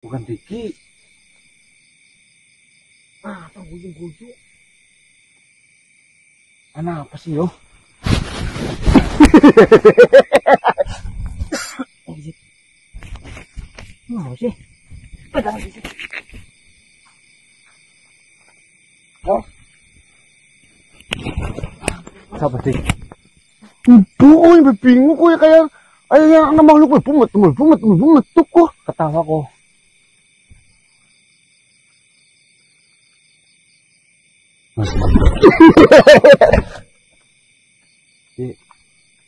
Bukan Diki. Apa bujung-bujung? Anak apa sih yo? Mau sih? Pedang sih. Oh. Siapa sih? Ibu, bingung kok ya kayak yang makhluk bumet tuh kok. Ketawa kok.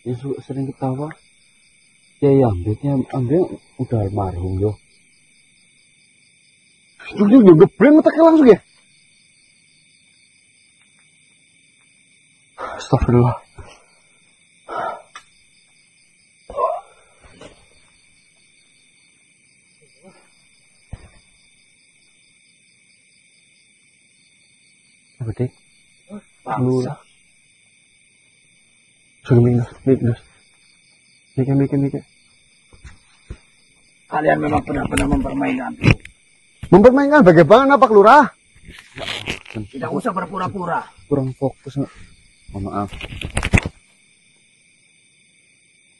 Isu sering ketawa. Ya ambil udah almarhum yo. Itu dia ngebleng otaknya langsung ya. Astagfirullah. Apa sih? Bangsa. Suruh minus. Mikir. Kalian memang benar-benar mempermainkan. Mempermainkan bagaimana Pak Lurah? Tidak usah berpura-pura. Kurang fokus. Mohon maaf.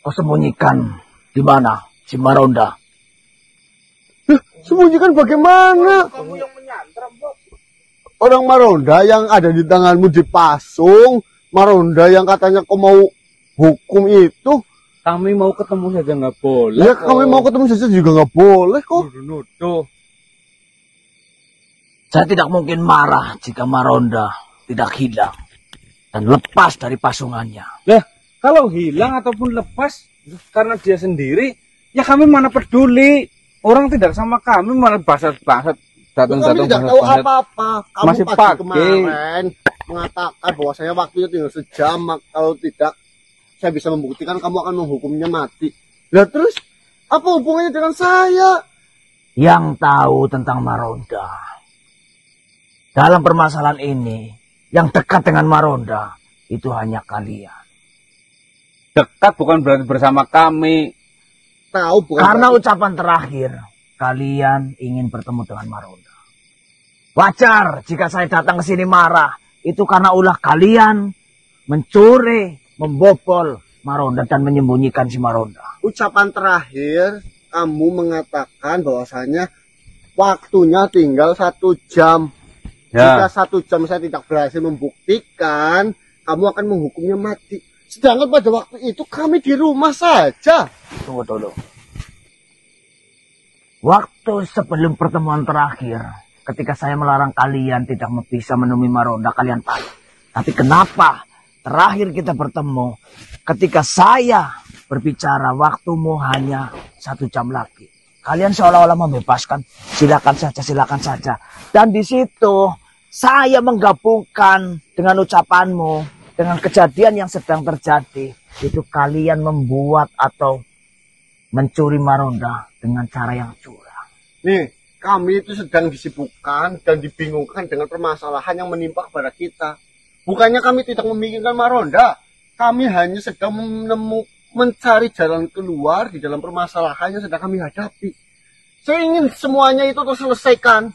Kau sembunyikan di mana si Maronda? Sembunyikan bagaimana? Kamu yang menyandram, Bos. Orang Maronda yang ada di tanganmu dipasung, Maronda yang katanya kau mau hukum itu. Kami mau ketemu saja nggak boleh. Ya kami mau ketemu saja juga nggak boleh kok. Nuduh. Saya tidak mungkin marah jika Maronda tidak hilang dan lepas dari pasungannya. Lah, kalau hilang ataupun lepas karena dia sendiri, ya kami mana peduli. Orang tidak sama kami malah basat-basat Kami tidak tahu apa-apa. Kamu Masih pagi pakai. kemarin mengatakan bahwa saya waktunya tinggal sejam. Kalau tidak, saya bisa membuktikan kamu akan menghukumnya mati. Lah terus, apa hubungannya dengan saya? Yang tahu tentang Maronda. Dalam permasalahan ini, yang dekat dengan Maronda, itu hanya kalian. Dekat bukan berarti bersama kami. Tahu bukan? Karena berarti... ucapan terakhir, kalian ingin bertemu dengan Maronda. Wajar jika saya datang ke sini marah. Itu karena ulah kalian mencuri, membobol Maronda dan menyembunyikan si Maronda. Ucapan terakhir, kamu mengatakan bahwasanya waktunya tinggal 1 jam. Ya. Jika 1 jam saya tidak berhasil membuktikan, kamu akan menghukumnya mati. Sedangkan pada waktu itu kami di rumah saja. Tunggu dulu. Waktu sebelum pertemuan terakhir, ketika saya melarang kalian tidak bisa menemui Maronda, kalian tahu. Tapi kenapa terakhir kita bertemu, ketika saya berbicara waktumu hanya 1 jam lagi. Kalian seolah-olah membebaskan, silakan saja. Dan di situ saya menggabungkan dengan ucapanmu, dengan kejadian yang sedang terjadi. Itu kalian membuat atau mencuri Maronda dengan cara yang curang. Nih, kami itu sedang disibukkan dan dibingungkan dengan permasalahan yang menimpa kepada kita. Bukannya kami tidak memikirkan Maronda. Kami hanya sedang mencari jalan keluar di dalam permasalahan yang sedang kami hadapi. Saya ingin semuanya itu terselesaikan.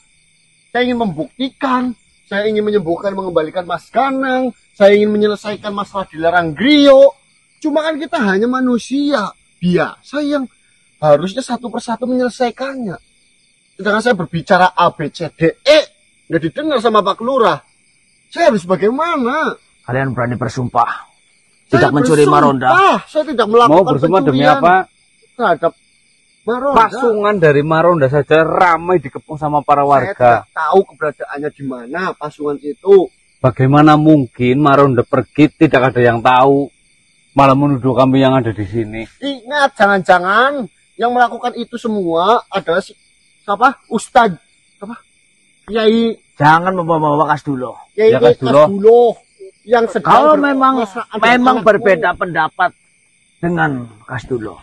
Saya ingin membuktikan. Saya ingin menyembuhkan, mengembalikan Mas Ganang. Saya ingin menyelesaikan masalah dilarang Grio. Cuma kan kita hanya manusia biasa yang harusnya satu persatu menyelesaikannya. Sedangkan saya berbicara A, B, C, D, E. Nggak didengar sama Pak Lurah. Saya harus bagaimana? Kalian berani bersumpah tidak mencuri Maronda? Saya tidak melakukan Mau bersumpah demi apa? Terhadap Maronda. Pasungan dari Maronda saja ramai dikepung sama para Saya warga. tidak tahu keberadaannya di mana pasungan itu. Bagaimana mungkin Maronda pergi tidak ada yang tahu, malah menuduh kami yang ada di sini. Ingat, jangan-jangan yang melakukan itu semua adalah siapa? Ustadz, apa? Kiai. Jangan membawa-bawa Kasdulo. Kiai Ya, Kasdulo. yang sedang Kalau memang berbeda pendapat dengan Kasdulo,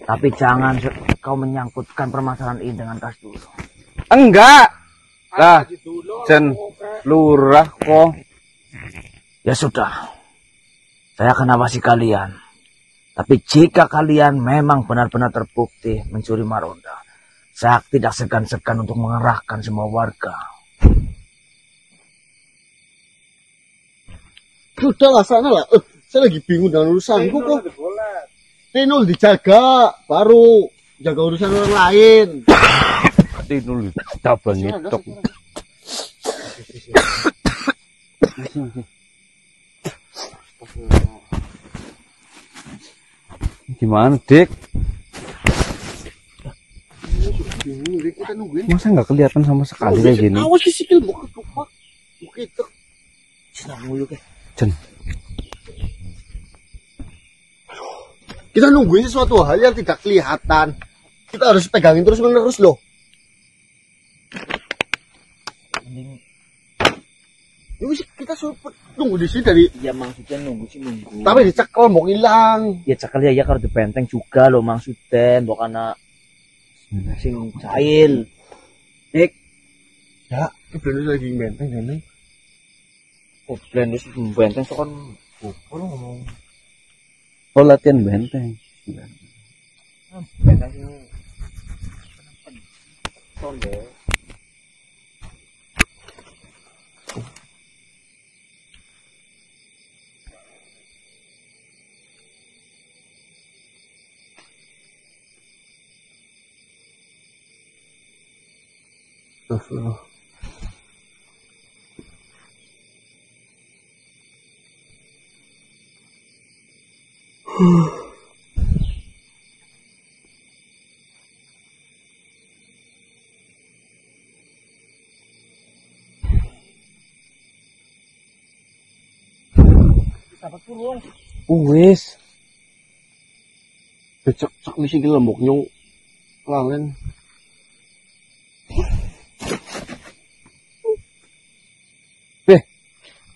tapi jangan kau menyangkutkan permasalahan ini dengan Kasdulo. Enggak. Lah, Jen Lurah kok. Ya sudah, saya akan awasi kalian. Tapi jika kalian memang benar-benar terbukti mencuri Maronda, Saya tidak segan-segan untuk mengerahkan semua warga. Udahlah sana lah. Saya lagi bingung dengan urusanku kok. Tinul dijaga, baru jaga urusan orang lain. Tinul tabang nyetok. Gimana, Dik? Bingung, kita nungguin. Masa nggak kelihatan sama sekali kayak gini? Awas sikil mau ketupak. Mau kita. Jen. Kita nungguin sesuatu hal yang tidak kelihatan. Kita harus pegangin terus menerus loh. Ini kita nunggu di sini dari. Ya maksudnya nunggu sih nunggu. Tapi dicekel mau hilang. Ya cekel ya kalau di benteng juga loh maksudnya. Bukan sing cail. Dik. Ya, itu bener lagi benteng ini. Oh, blendus benteng so kan lo ngomong. Oh, latihan benteng. Benteng sing tondo. Astagfirullah. Sahabat kurung. Wis. Cek misi ki lembok nyung lalen.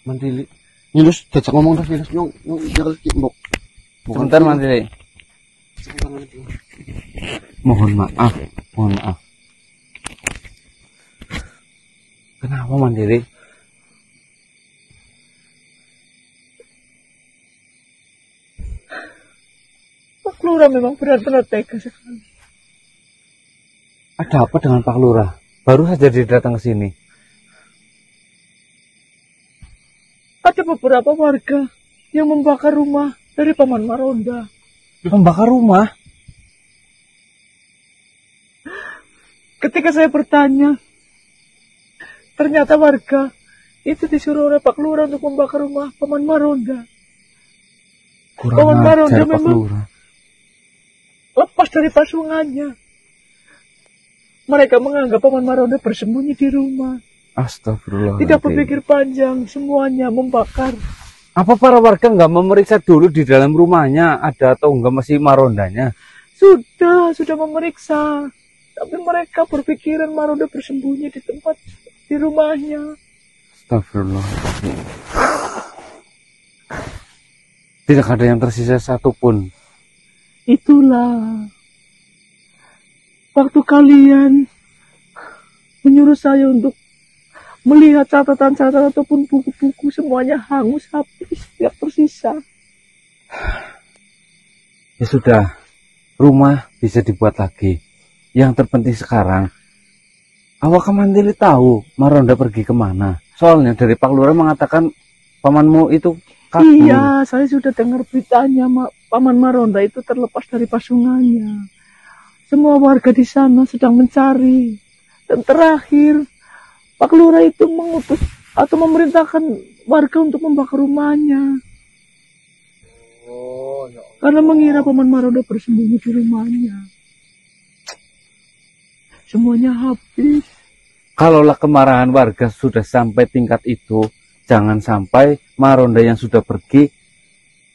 Mandili. Nyulus dajak ngomong dah nyulus nyung jagal ki mbok. Sebentar, Mandiri. Mohon maaf. Kenapa, Mandiri? Pak Lurah memang benar-benar tega sekali. Ada apa dengan Pak Lurah? Baru saja dia datang ke sini. Ada beberapa warga yang membakar rumah dari Paman Maronda. Membakar rumah? Ketika saya bertanya, ternyata warga itu disuruh oleh Pak Lurah untuk membakar rumah Paman Maronda. Kurang Maronda ajar Pak memang Lurah. lepas dari pasungannya. Mereka menganggap Paman Maronda bersembunyi di rumah. Astagfirullah. Tidak berpikir panjang, semuanya membakar. Apa para warga nggak memeriksa dulu di dalam rumahnya ada atau enggak masih Marondanya? Sudah memeriksa. Tapi mereka berpikiran Maronda bersembunyi di rumahnya. Astagfirullah. Tidak ada yang tersisa satupun. Itulah. Waktu kalian menyuruh saya untuk melihat catatan-catatan ataupun buku-buku, semuanya hangus habis, tidak tersisa. Ya sudah, rumah bisa dibuat lagi. Yang terpenting sekarang, awak Mandiri tahu Maronda pergi kemana. Soalnya dari Pak Lurah mengatakan pamanmu itu kabur. Iya, saya sudah dengar beritanya, Paman Maronda itu terlepas dari pasungannya. Semua warga di sana sedang mencari. Dan terakhir, Pak Lurah itu mengutus atau memerintahkan warga untuk membakar rumahnya. Oh, ya. Karena mengira Paman Maronda bersembunyi di rumahnya. Semuanya habis. Kalaulah kemarahan warga sudah sampai tingkat itu, jangan sampai Maronda yang sudah pergi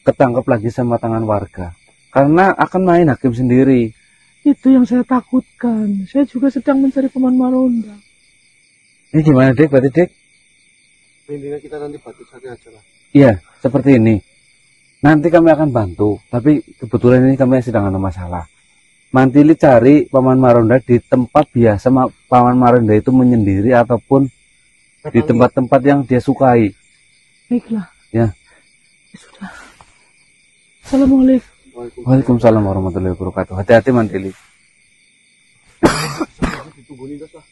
ketangkap lagi sama tangan warga. Karena akan main hakim sendiri. Itu yang saya takutkan. Saya juga sedang mencari Paman Maronda. Ini gimana, Dek? Berarti, Dek? Intinya kita nanti bantu cari aja lah. Iya, seperti ini. Nanti kami akan bantu, tapi kebetulan ini kami sedang ada masalah. Mantili cari Paman Maronda di tempat biasa Paman Maronda itu menyendiri ataupun di tempat-tempat yang dia sukai. Baiklah. Ya. Sudah. Assalamualaikum. Waalaikumsalam warahmatullahi wabarakatuh. Hati-hati, Mantili. ditunggu nih, Dos lah.